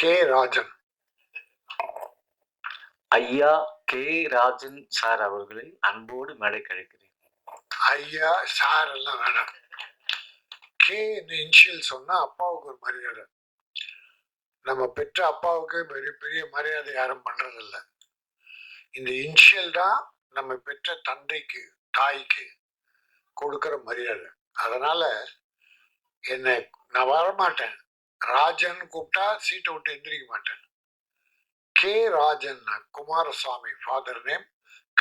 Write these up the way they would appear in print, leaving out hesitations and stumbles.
K. Rajan. ஐயா K. Rajan sir அவர்களை அன்போடு மேடைக்கு அழைக்கிறேன். ஐயா சார் எல்லாம் வேணாம். கே இனிஷியல் சொன்னா அப்பாவுக்கு ஒரு மரியாதை. நம்ம பெற்ற அப்பாவுக்கு பெரிய பெரிய மரியாதை யாரும் பண்றதில்ல. இந்த இனிஷியல் தான் நம்ம பெற்ற தந்தைக்கு தாய்க்கு கொடுக்கிற மரியாதை. அதனால என்னை நான் வரமாட்டேன். ராஜன் கூப்பிட்டா சீட்டை விட்டு எந்திரிக்க மாட்டேன். K. Rajan Kumaraswamy father name,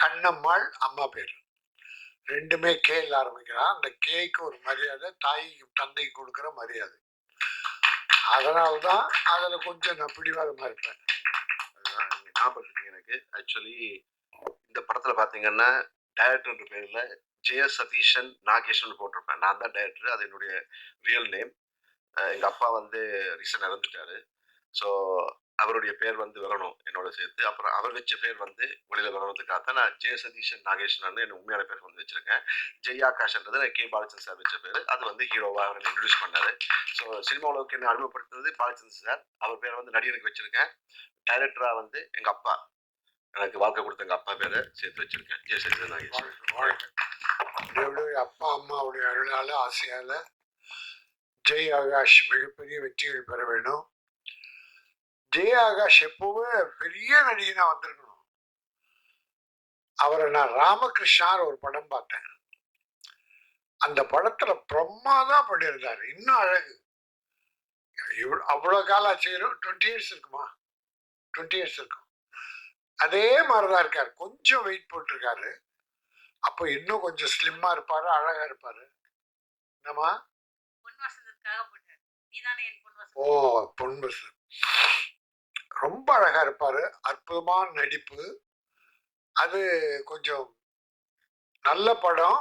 Kannammal அம்மா பேர். ரெண்டுமே கேல ஆரம்பிக்கிறான். அந்த கேக்கு ஒரு மரியாதை, தாய்க்கு தந்தைக்கு கொடுக்குற மரியாதை. அதனால்தான் அதுல கொஞ்சம் நான் பிடிவாதமா இருப்பேன். ஞாபகம் எனக்கு ஆக்சுவலி இந்த படத்துல பாத்தீங்கன்னா டைரக்டர்ன்ற பேர்ல ஜெய சதீஷன் நாகேஷன் போட்டிருப்பேன். நான் தான் டைரக்டர், அது என்னுடைய ரியல் நேம். எங்க அப்பா வந்து ரீசன் இறந்துட்டாரு. ஸோ அவருடைய பேர் வந்து வரணும் என்னோட சேர்த்து. அப்புறம் அவர் வச்ச பேர் வந்து வெளியில வரணுன்றதுக்காக தான் நான் ஜெய சதீஷன் நாகேஷன் என் உண்மையான பேர் வந்து வச்சிருக்கேன். ஜெய் ஆகாஷ்ன்றது கே. பாலச்சந்திரன் சார் வச்ச பேர். அது வந்து ஹீரோவா அவர் இன்ட்ரடியூஸ் பண்ணாரு. ஸோ சினிமா உலகத்துக்கு என்ன அறிமுகப்படுத்துறது பாலச்சந்திரன் சார். அவர் பேரை வந்து நடிகனுக்கு வச்சிருக்கேன். டைரக்டரா வந்து எங்க அப்பா எனக்கு வாழ்க்கை கொடுத்த எங்க அப்பா பேரை சேர்த்து வச்சிருக்கேன், ஜெய சதீஷன் நாகேஷன். அப்பா அம்மாவுடைய அருளால ஆசையால ஜெய் ஆகாஷ் மிகப்பெரிய வெற்றிகள் பெற வேண்டும். ஜெய் ஆகாஷ் எப்பவுமே பெரிய நடிகனா வந்திருக்கணும். அவரை நான் ராமகிருஷ்ணார் ஒரு படம் பார்த்தேன். அந்த படத்துல பிரம்மாதான் பண்ணியிருந்தாரு. இன்னும் அழகு. அவ்வளவு காலம் செய்யறோம். 20 இயர்ஸ் இருக்குமா? 20 இயர்ஸ் இருக்கும். அதே மாதிரிதான் இருக்காரு. கொஞ்சம் வெயிட் போட்டிருக்காரு. அப்போ இன்னும் கொஞ்சம் ஸ்லிம்மா இருப்பாரு, அழகா இருப்பாரு. என்னமா? ஓ, பொன்வசன் ரொம்ப அழகா இருப்பாரு. அற்புதமான நடிப்பு. அது கொஞ்சம் நல்ல படம்.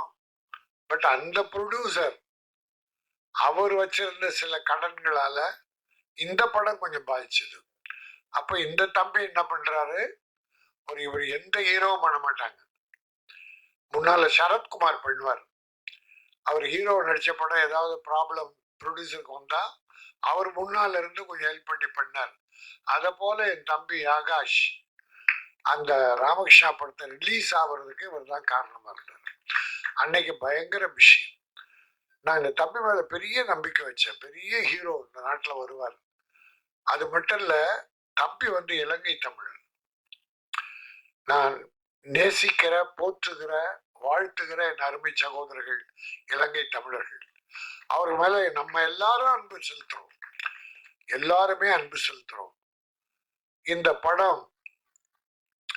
பட் அந்த ப்ரொடியூசர் அவர் வச்சிருந்த சில கடன்களால இந்த படம் கொஞ்சம் பாதிச்சது. அப்ப இந்த தம்பி என்ன பண்றாரு, இவர் எந்த ஹீரோவும் பண்ண மாட்டாங்க. முன்னால சரத்குமார் பண்ணுவார். அவர் ஹீரோ நடிச்ச படம் ஏதாவது ப்ராப்ளம் ப்ரொடியூசருக்கு வந்தா அவர் முன்னால இருந்து கொஞ்சம் ஹெல்ப் பண்ணி பண்ணார். அத போல என் தம்பி ஆகாஷ் அந்த ராமகிருஷ்ணா படத்தை ரிலீஸ் ஆகுறதுக்கு இவர் தான் காரணமா இருந்தார். அன்னைக்கு பயங்கர விஷயம். நான் இந்த தம்பி மேல பெரிய நம்பிக்கை வச்சேன். பெரிய ஹீரோ இந்த நாட்டுல வருவார். அது மட்டும் இல்ல, தம்பி வந்து இலங்கை தமிழர். நான் நேசிக்கிற, போற்றுகிற, வாழ்த்துகிற என் அருமை சகோதரர்கள் இலங்கை தமிழர்கள். அவர் மேல நம்ம எல்லாரும் அன்பு செலுத்துறோம். எல்லாருமே அன்பு செலுத்துறோம். இந்த படம்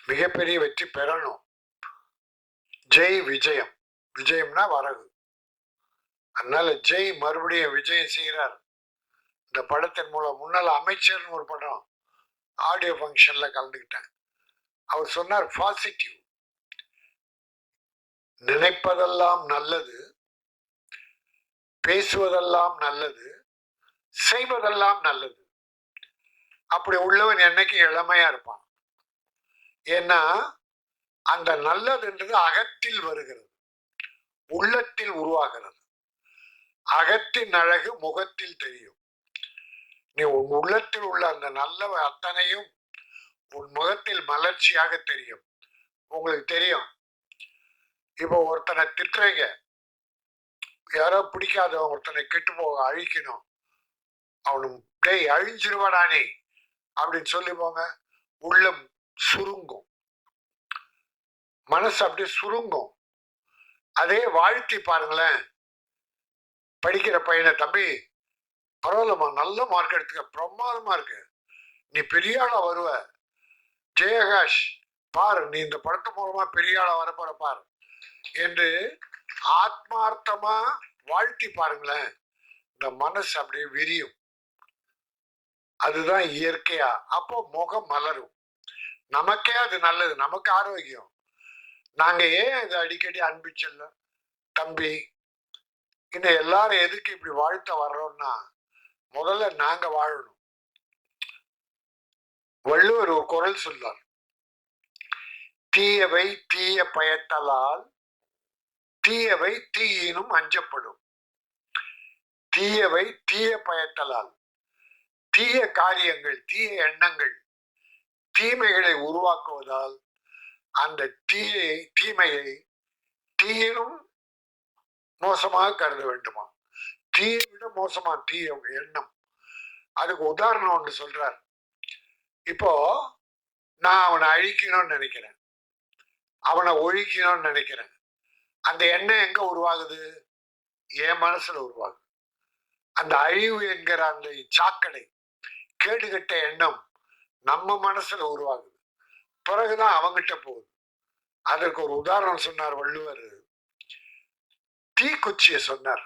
மிகப்பெரிய வெற்றி பெறணும். ஜெய் விஜயம். விஜயம்னா வரகு. அதனால ஜெய் மறுபடியும் விஜயம் செய்கிறார் இந்த படத்தின் மூலம். முன்னால அமைச்சர்னு ஒரு படம் ஆடியோ ஃபங்க்ஷன்ல கலந்துக்கிட்டேன். அவர் சொன்னார் பாசிட்டிவ். நினைப்பதெல்லாம் நல்லது, பேசுவதெல்லாம் நல்லது, செய்வதெல்லாம் நல்லது. அப்படி உள்ளவன் என்னைக்கு இளமையா இருப்பான். ஏன்னா அந்த நல்லதுன்றது அகத்தில் வருகிறது, உள்ளத்தில் உருவாகிறது. அகத்தின் அழகு முகத்தில் தெரியும். நீ உன் உள்ளத்தில் உள்ள அந்த நல்ல அத்தனையும் உன் முகத்தில் மலர்ச்சியாக தெரியும். உங்களுக்கு தெரியும், இப்போ ஒருத்தனை திட்டுறீங்க, யாரோ பிடிக்காத ஒருத்தனை கெட்டு போக அழிக்கணும், அவனும் டேய் அழிஞ்சிருவாடா நீ அப்படின்னு சொல்லி போங்க, உள்ளம் சுருங்கும், மனசு அப்படியே சுருங்கும். அதே வாழ்த்தி பாருங்களேன். படிக்கிற பையனை, தம்பி பரவாயில்லம்மா, நல்ல மார்க் எடுத்துக்க, பிரமாதமா இருக்கு, நீ பெரிய ஆளா வருவ, ஜெயகாஷ் பாரு, நீ இந்த படத்து மூலமா பெரிய ஆளா வரப்போற பாரு என்று ஆத்மார்த்தமா வாழ்த்தி பாருங்களேன். இந்த மனசு அப்படியே விரியும். அதுதான் இயற்கையா. அப்போ முகம் மலரும். நமக்கே அது நல்லது, நமக்கு ஆரோக்கியம். நாங்க ஏன் இது அடிக்கடி அன்பிச்சல்ல தம்பி இன்னும் எல்லாரும் எதுக்கு இப்படி வாழ்த்த வர்றோம்னா, முதல்ல நாங்க வாழணும். வள்ளுவர் ஒரு குறள் சொல்லார், தீயவை தீய பயத்தலால் தீயவை தீயினும் அஞ்சப்படும். தீயவை தீய பயத்தலால். தீய காரியங்கள், தீய எண்ணங்கள், தீமைகளை உருவாக்குவதால் அந்த தீமையை தீயினும் மோசமாக கருத வேண்டுமா? தீயை விட மோசமா தீய எண்ணம். அதுக்கு உதாரணம் ஒன்று சொல்றார். இப்போ நான் அவனை அழிக்கணும்னு நினைக்கிறேன், அவனை ஒழிக்கணும்னு நினைக்கிறேன். அந்த எண்ணம் எங்க உருவாகுது? என் மனசுல உருவாகுது. அந்த அழிவு என்கிற அந்த சாக்கடை, கேடுகட்ட எண்ணம் நம்ம மனசுல உருவாகுது. பிறகுதான் அவங்கிட்ட போகுது. அதற்கு ஒரு உதாரணம் சொன்னார் வள்ளுவர். தீக்குச்சிய சொன்னார்.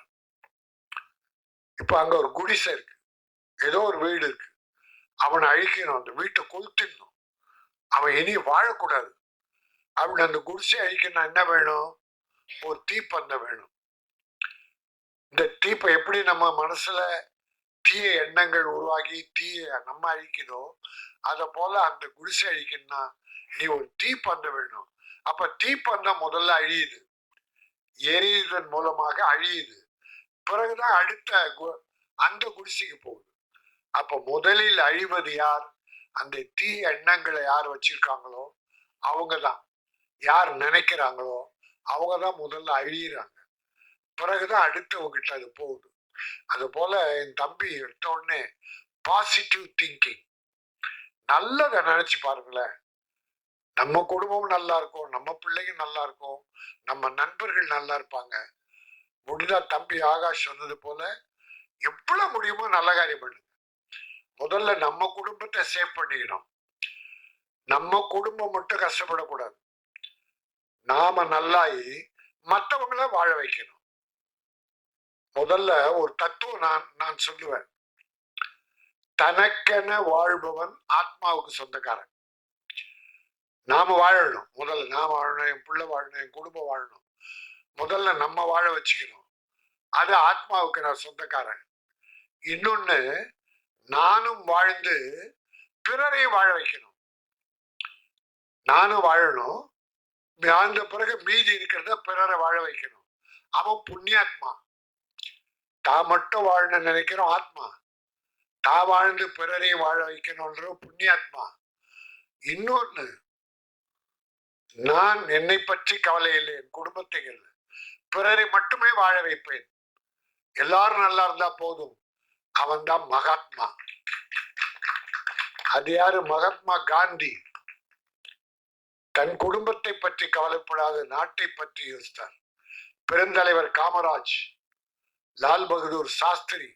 இப்ப அங்க ஒரு குடிசை இருக்கு, ஏதோ ஒரு வீடு இருக்கு. அவனை அழிக்கணும், அந்த வீட்டை கொளுத்திடணும், அவன் இனி வாழக்கூடாது அப்படின்னு. அந்த குடிசை அழிக்கணும் என்ன வேணும்? ஒரு தீப்பந்தம் வேணும். இந்த தீப்பை எப்படி நம்ம மனசுல தீய எண்ணங்கள் உருவாகி தீய நம்ம அழிக்குதோ, அத போல அந்த குடிசை அழிக்கணும்னா நீ ஒரு தீப்பந்தம் வேணும். அப்ப தீப்பந்தம் முதல்ல அழியுது, எரியுதன் மூலமாக அழியுது. பிறகுதான் அடுத்த அந்த குடிசைக்கு போகுது. அப்ப முதலில் அழிவது யார்? அந்த தீய எண்ணங்களை யார் வச்சிருக்காங்களோ அவங்கதான், யார் நினைக்கிறாங்களோ அவங்கதான் முதல்ல அழியிறாங்க. பிறகுதான் அடுத்தவங்கிட்ட அது போகுது. அது போல என் தம்பி எடுத்த உடனே பாசிட்டிவ் திங்கிங், நல்லதை நினைச்சு பாருங்களேன். நம்ம குடும்பம் நல்லா இருக்கும், நம்ம பிள்ளைங்க நல்லா இருக்கும், நம்ம நண்பர்கள் நல்லா இருப்பாங்க. முடிஞ்சா தம்பி ஆகாஷ் சொன்னது போல எவ்வளவு முடியுமோ நல்ல காரியம் பண்ணுங்க. முதல்ல நம்ம குடும்பத்தை சேவ் பண்ணிக்கணும். நம்ம குடும்பம் மட்டும் கஷ்டப்படக்கூடாது. நாம நல்லாயி மற்றவங்கள வாழ வைக்கணும். முதல்ல ஒரு தத்துவம் நான் சொல்லுவேன். தனக்கென வாழ்பவன் ஆத்மாவுக்கு சொந்தக்காரன். நாம வாழணும், முதல்ல நான் வாழணும், என் பிள்ளை வாழணும், என் குடும்பம் வாழணும். முதல்ல நம்ம வாழ வச்சுக்கணும். அது ஆத்மாவுக்கு நான் சொந்தக்காரன். இன்னொன்னு, நானும் வாழ்ந்து பிறரையும் வாழ வைக்கணும். நானும் வாழணும், வாழ்ந்த பிறகு மீதி இருக்கிறத பிறரை வாழ வைக்கணும். அவன் புண்ணியாத்மா. தான் மட்டும் வாழணும்னு நினைக்கிறோம் ஆத்மா, தான் வாழ்ந்து பிறரையும் வாழ வைக்கணும்ன்ற புண்ணியாத்மா. இன்னொன்னு, நான் என்னை பற்றி கவலை இல்லை, என் குடும்பத்தை இல்லை, பிறரை மட்டுமே வாழ வைப்பேன், எல்லாரும் நல்லா இருந்தா போதும். அவன் தான் மகாத்மா. அது யாரு? மகாத்மா காந்தி. தன் குடும்பத்தை பற்றி கவலைப்படாத நாட்டை பற்றி யோசித்தார். பெருந்தலைவர் காமராஜ், லால் பகதூர் சாஸ்திரி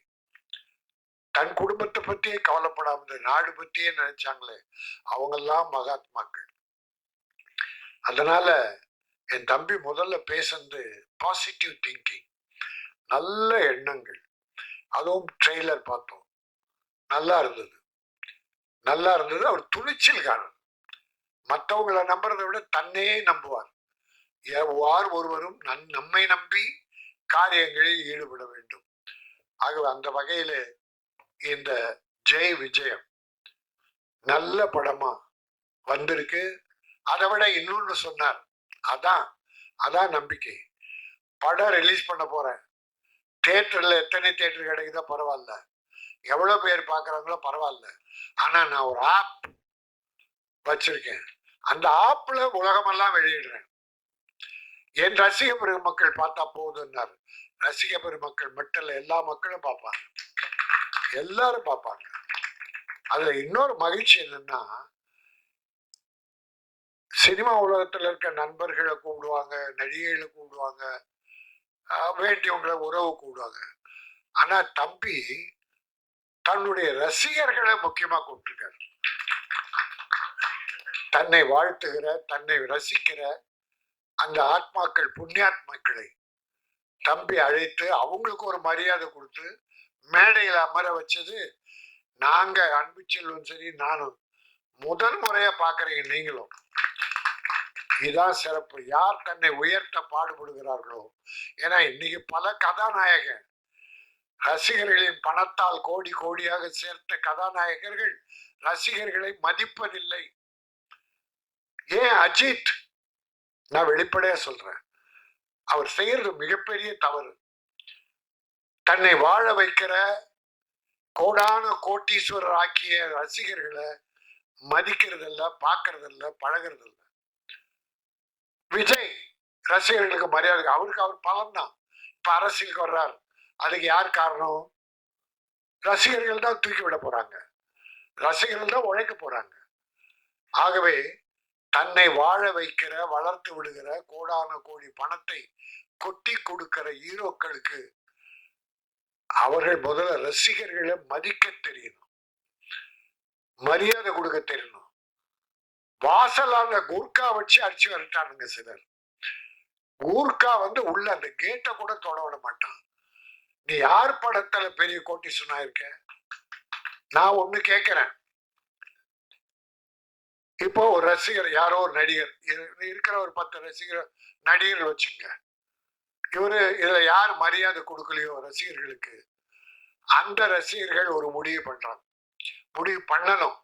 தன் குடும்பத்தை பற்றியே கவலைப்படாம நாடு பற்றியே நினைச்சாங்களே, அவங்கெல்லாம் மகாத்மாக்கள். அதனால என் தம்பி முதல்ல பேசுறது பாசிட்டிவ் திங்கிங், நல்ல எண்ணங்கள். அதுவும் ட்ரெய்லர் பார்த்தோம், நல்லா இருந்தது, நல்லா இருந்தது. அவர் துணிச்சல்காரர். மற்றவங்களை நம்புறதை விட தன்னையே நம்புவார். யார் ஒருவரும் நம்மை நம்பி காரியங்களில் ஈடுபட வேண்டும். ஆகவே அந்த வகையில இந்த ஜெய் விஜயம் நல்ல படமா வந்திருக்கு. அதை விட இன்னொன்னு சொன்னார், அதான் நம்பிக்கை. படம் ரிலீஸ் பண்ண போறேன், தியேட்டர்ல எத்தனை தியேட்டர் கிடைக்குதோ பரவாயில்ல, எவ்வளவு பேர் பாக்குறாங்களோ பரவாயில்ல, ஆனா நான் ஒரு ஆப் வச்சிருக்கேன், அந்த ஆப்ல உலகமெல்லாம் வெளியிடுறேன். என் ரசிக பெருமக்கள் பார்த்தா போதுன்னாரு. ரசிக பெருமக்கள் மட்டும் இல்ல, எல்லா மக்களும் பார்ப்பாங்க, எல்லாரும் பார்ப்பாங்க. அதுல இன்னொரு மகிழ்ச்சி என்னன்னா, சினிமா உலகத்துல இருக்க நண்பர்களை கூப்பிடுவாங்க, நடிகைகளை கூப்பிடுவாங்க, வேண்டியவங்களை உறவு கூப்பிடுவாங்க. ஆனா தம்பி தன்னுடைய ரசிகர்களை முக்கியமா கூப்பிட்டுருக்காரு. தன்னை வாழ்த்துகிற, தன்னை ரசிக்கிற அந்த ஆத்மாக்கள், புண்ணியாத்மாக்களை தம்பி அழைத்து அவங்களுக்கு ஒரு மரியாதை கொடுத்து மேடையில் அமர வச்சது. நாங்க அன்பு செல்வம் சரி, நானும் முதல் முறையா பாக்குறீங்க. நீங்களும் இதுதான் சிறப்பு. யார் தன்னை உயர்த்த பாடுபடுகிறார்களோ, ஏன்னா இன்னைக்கு பல கதாநாயகர், ரசிகர்களின் பணத்தால் கோடி கோடியாக சேர்த்த கதாநாயகர்கள் ரசிகர்களை மதிப்பதில்லை. ஏன் அஜித், நான் வெளிப்படையா சொல்றேன், அவர் செய்யறது மிகப்பெரிய தவறு. தன்னை வாழ வைக்கிற கோடான கோட்டீஸ்வரர் ஆக்கிய ரசிகர்களை மதிக்கிறதில்ல, பார்க்கறதில்ல, பழகிறதில்ல. விஜய் ரசிகர்களுக்கு மரியாதை, அவருக்கு அவர் பலன் தான். இப்ப அரசியலுக்கு வர்றார், அதுக்கு யார் காரணம்? ரசிகர்கள் தான் தூக்கி விட போறாங்க, ரசிகர்கள் தான் உழைக்க போறாங்க. ஆகவே தன்னை வாழ வைக்கிற, வளர்த்து விடுகிற, கோடான கோடி பணத்தை கொட்டி கொடுக்கிற ஹீரோக்களுக்கு அவர்கள் முதல்ல ரசிகர்களை மதிக்க தெரியணும், மரியாதை கொடுக்க தெரியணும். வாசலான கூர்க்கா வச்சு அடிச்சு வரட்டானுங்க சிலர். கூர்க்கா உள்ள அந்த கேட்டை கூட தொட விட மாட்டான். நீ யார் படத்துல பெரிய கோட்டீஸ்வரனா இருக்க? நான் ஒண்ணு கேட்கிறேன். இப்போ ஒரு ரசிகர், யாரோ ஒரு நடிகர் இருக்கிற, ஒரு 10 ரசிகர் நடிகர்கள் வச்சுங்க. இதுல யார் மரியாதை கொடுக்கலையோ ரசிகர்களுக்கு, அந்த ரசிகர்கள் ஒரு முடிவு பண்றாங்க. முடிவு பண்ணணும்,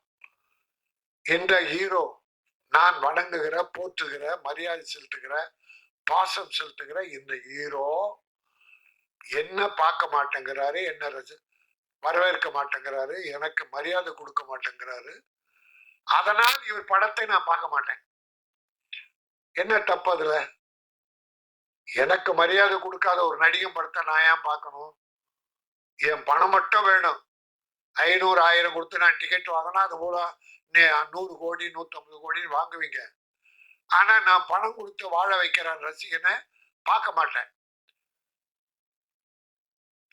இந்த ஹீரோ நான் வணங்குகிற, போற்றுகிற, மரியாதை செலுத்துகிற, பாசம் செலுத்துகிற இந்த ஹீரோ என்ன பார்க்க மாட்டேங்கிறாரு, என்ன வரவேற்க மாட்டேங்கிறாரு, எனக்கு மரியாதை கொடுக்க மாட்டேங்கிறாரு, அதனால் இவர் படத்தை நான் பார்க்க மாட்டேன். என்ன தப்பு அதுல? எனக்கு மரியாதை கொடுக்காத ஒரு நடிகன் படத்தை நான் ஏன் பார்க்கணும்? என் பணம் மட்டும் வேணும். 500 1000 கொடுத்து நான் டிக்கெட் வாங்கினா அது போல 100 கோடி 150 கோடின்னு வாங்குவீங்க. ஆனா நான் பணம் கொடுத்து வாழ வைக்கிற ரசிகனை பார்க்க மாட்டேன்.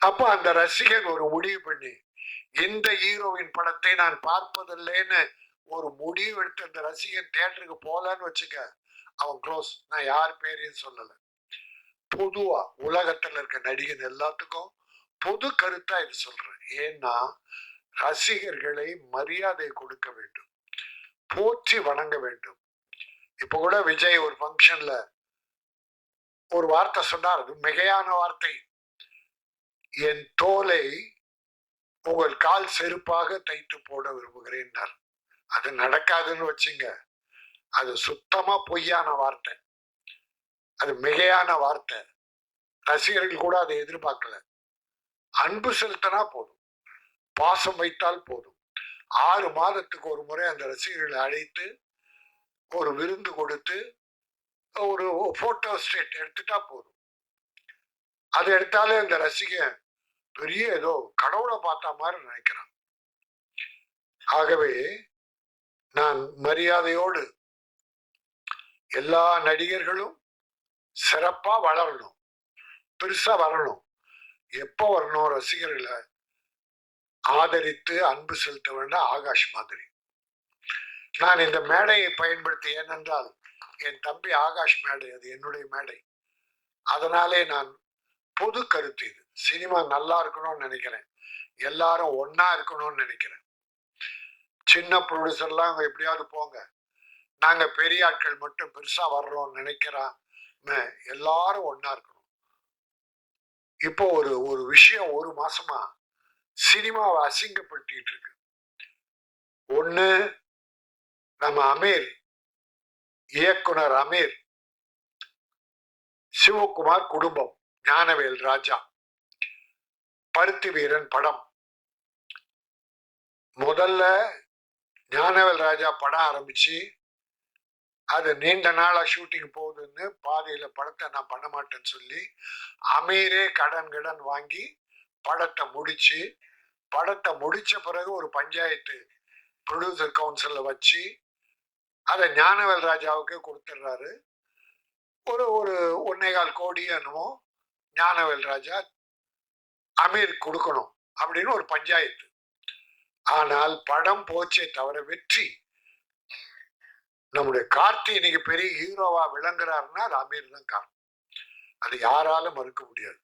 அப்ப அந்த ரசிகன் ஒரு முடிவு பண்ணி, இந்த ஹீரோவின் படத்தை நான் பார்ப்பதில்லைன்னு ஒரு முடிவு எடுத்து அந்த ரசிகன் தியேட்டருக்கு போலன்னு வச்சுக்க, அவன் க்ளோஸ். நான் யார் பேரையும் சொல்லல, பொதுவா உலகத்துல இருக்க நடிகன் எல்லாத்துக்கும் பொது கருத்தா இது சொல்றேன். ஏன்னா ரசிகர்களை மரியாதை கொடுக்க வேண்டும், போற்றி வணங்க வேண்டும். இப்ப கூட விஜய் ஒரு ஃபங்க்ஷன்ல ஒரு வார்த்தை சொன்னார், அது மிகையான வார்த்தை. என் தோலை உங்கள் கால் செருப்பாக தைத்து போட விரும்புகிறேன். அது நடக்காதுன்னு வச்சுங்க, அது சுத்தமா பொய்யான வார்த்தை, அது மிகையான வார்த்தை. ரசிகர்கள் கூட அதை எதிர்பார்க்கல. அன்பு செலுத்தினா போதும், பாசம் வைத்தால் போதும். 6 மாதத்துக்கு ஒரு முறை அந்த ரசிகர்களை அழைத்து ஒரு விருந்து கொடுத்து ஒரு போட்டோ ஸ்டேட் எடுத்துட்டா போதும். அது எடுத்தாலே அந்த ரசிகன் பெரிய ஏதோ கடவுளை பார்த்த மாதிரி நினைக்கிறான். ஆகவே நான் மரியாதையோடு எல்லா நடிகர்களும் சிறப்பா வளரணும், பெருசா வரணும். எப்ப வரணும்? ரசிகர்களை ஆதரித்து அன்பு செலுத்த வேண்டாம், ஆகாஷ் மாதிரி. நான் இந்த மேடையை பயன்படுத்தி, ஏனென்றால் என் தம்பி ஆகாஷ் மேடை, அது என்னுடைய மேடை. அதனாலே நான் பொது கருத்து, இது சினிமா நல்லா இருக்கணும்னு நினைக்கிறேன், எல்லாரும் ஒன்னா இருக்கணும்னு நினைக்கிறேன். சின்ன ப்ரொடியூசர்லாம் எப்படியாவது போங்க, நாங்க பெரிய ஆட்கள் மட்டும் பெருசா வர்றோம்னு நினைக்கிறான். எல்லாரும் ஒன்னா இருக்கணும். இப்போ ஒரு விஷயம் 1 மாசமா சினிமாவை அசிங்கப்படுத்திட்டு இருக்கு. ஒண்ணு, நம்ம அமீர், இயக்குனர் அமீர், சிவகுமார் குடும்பம், ஞானவேல் ராஜா, பருத்தி வீரன் படம். முதல்ல ஞானவேல் ராஜா படம் ஆரம்பிச்சு அது நீண்ட நாளா ஷூட்டிங் போகுதுன்னு பாதியில படத்தை நான் பண்ண மாட்டேன்னு சொல்லி அமீரே கடன் வாங்கி படத்தை முடிச்ச பிறகு ஒரு பஞ்சாயத்து ப்ரொடியூசர் கவுன்சில்ல வச்சு அதை ஞானவேல் ராஜாவுக்கு கொடுத்துடுறாரு. ஒரு 1.25 கோடி என்னமோ ஞானவேல் ராஜா அமீர் கொடுக்கணும் அப்படின்னு ஒரு பஞ்சாயத்து. ஆனால் படம் போச்சே தவிர வெற்றி. நம்முடைய கார்த்தி இன்னைக்கு பெரிய ஹீரோவா விளங்குறாருன்னா அது அமீர் தான் காரணம். அது யாராலும் மறுக்க முடியாது.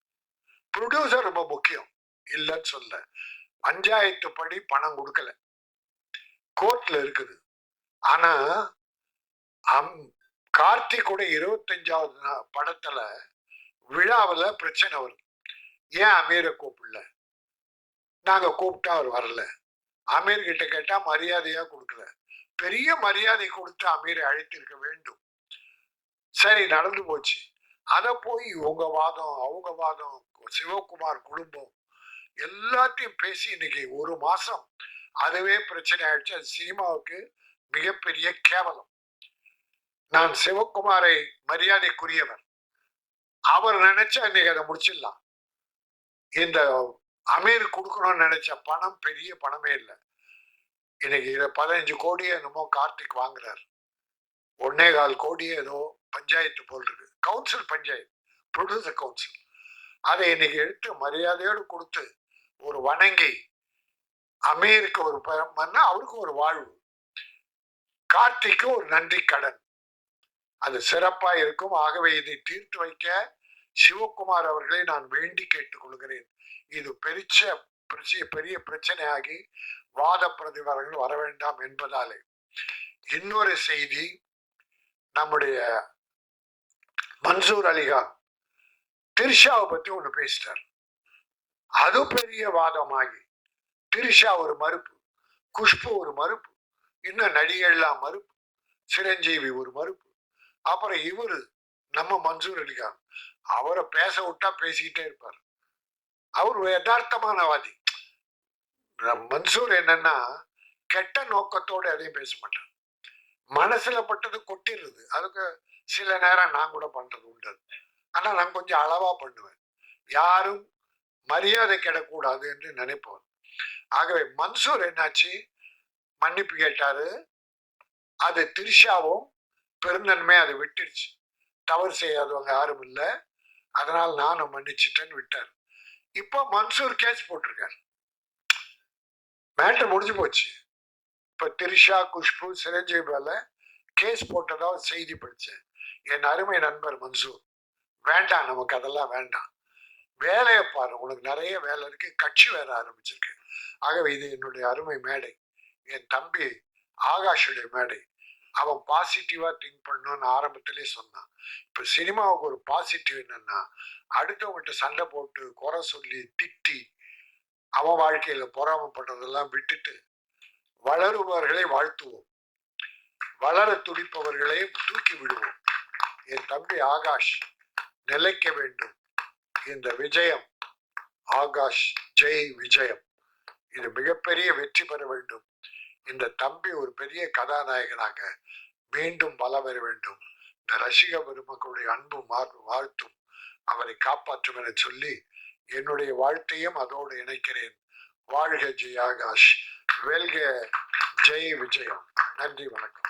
ப்ரொடியூசர் ரொம்ப முக்கியம், இல்லைன்னு சொல்ல. பஞ்சாயத்து படி பணம் கொடுக்கல, கோர்ட்ல இருக்குது. ஆனா கார்த்தி கூட 25வது படத்துல விழாவில் பிரச்சனை வருது. ஏன் அமீரை கூப்பிடல? நாங்க கூப்பிட்டா அவர் வரல. அமீர் கிட்ட கேட்டா மரியாதையா கொடுக்கல. பெரிய மரியாதை கொடுத்து அமீரை அழைத்திருக்க வேண்டும். சரி, நடந்து போச்சு. அத போய் இவங்க வாதம் அவங்க வாதம், சிவகுமார் குடும்பம் எல்லாத்தையும் பேசி இன்னைக்கு ஒரு மாசம் அதுவே பிரச்சனை ஆயிடுச்சு. அது சினிமாவுக்கு மிகப்பெரிய கேவலம். நான் சிவகுமாரை மரியாதைக்குரியவர். அவர் நினைச்சா இன்னைக்கு அதை முடிச்சிடலாம். இந்த அமீர் கொடுக்கணும்னு நினைச்ச பணம் பெரிய பணமே இல்லை. இன்னைக்கு 15 கோடி என்னமோ கார்த்திக் வாங்குறாரு. 1.25 கோடி ஏதோ பஞ்சாயத்து போல் இருக்கு. Council panchayat, producer council. அதை இன்னைக்கு எடுத்து மரியாதையோடு கொடுத்து ஒரு வணங்கி அமீருக்கு ஒரு அவருக்கு ஒரு வாழ்வு, கார்த்திக்கு ஒரு நன்றி கடன், அது சிறப்பா இருக்கும். ஆகவே இதை தீர்த்து வைக்க சிவகுமார் அவர்களை நான் வேண்டி கேட்டுக் கொள்கிறேன். இது பெரிய பிரச்சனையாகி வாத பிரதிவாதங்கள் வர வேண்டாம் என்பதாலே. இன்னொரு செய்தி, நம்முடைய மன்சூர் அலிகான் திரிஷாவை பத்தி ஒண்ணு பேசிட்டார். அது பெரிய வாதமாகி திரிஷா ஒரு மறுப்பு, குஷ்பு ஒரு மறுப்பு, இன்னும் நடிகர்லாம் மறுப்பு, சிரஞ்சீவி ஒரு மறுப்பு. அப்புறம் இவரு நம்ம மன்சூர் அலிகான், அவரை பேச விட்டா பேசிக்கிட்டே இருப்பார். அவர் யதார்த்தமானவாதி. மன்சூர் என்னன்னா கெட்ட நோக்கத்தோடு எதையும் பேச மாட்டார். மனசுல பட்டது கொட்டிடுறது. அதுக்கு சில நேரம் நான் கூட பண்றது உண்டு. ஆனா நான் கொஞ்சம் அளவா பண்ணுவேன். யாரும் மரியாதை கெடக்கூடாது என்று நினைப்பவன். ஆகவே மன்சூர் என்னாச்சு, மன்னிப்பு கேட்டாரு. அது திரிஷாவும் பெருந்தன்மை அதை விட்டுருச்சு. தவறு செய்யாதவங்க யாரும் இல்லை, அதனால் நானும் மன்னிச்சிட்டேன்னு விட்டார். இப்போ மன்சூர் கேஸ் போட்டிருக்கார். மேட்டர் முடிஞ்சு போச்சு. இப்ப திரிஷா, குஷ்பு, சிரஞ்சீவி மேல கேஸ் போட்டதா செய்தி படிச்சேன். என் அருமை நண்பர் மன்சூர், வேண்டாம், நமக்கு அதெல்லாம் வேண்டாம், வேலையை பாரு, உனக்கு நிறைய வேலை இருக்கு, கட்சி வேற ஆரம்பிச்சிருக்கு. ஆகவே இது என்னுடைய அருமை மேடை, என் தம்பி ஆகாஷுடைய மேடை. அவன் பாசிட்டிவா திங்க் பண்ணணும்னு ஆரம்பத்திலே சொன்னான். இப்ப சினிமாவுக்கு ஒரு பாசிட்டிவ் என்னன்னா, அடுத்தவங்கிட்ட சண்டை போட்டு குறை சொல்லி திட்டி அவன் வாழ்க்கையில பொறாமப்படுறதெல்லாம் விட்டுட்டு வளருபவர்களை வாழ்த்துவோம், வளர துடிப்பவர்களை தூக்கி விடுவோம். என் தம்பி ஆகாஷ் நிலைக்க வேண்டும். இந்த விஜயம், ஆகாஷ் ஜெய் விஜயம், இது மிகப்பெரிய வெற்றி பெற வேண்டும். இந்த தம்பி ஒரு பெரிய கதாநாயகனாக மீண்டும் வலம் வர வேண்டும். இந்த ரசிக பெருமக்களுடைய அன்பும் வாழ்த்தும் அவரை காப்பாற்றும் என சொல்லி என்னுடைய வாழ்த்தையும் அதோடு இணைக்கிறேன். வாழ்க ஜெய் ஆகாஷ், வெல்க ஜெய் விஜயம். நன்றி, வணக்கம்.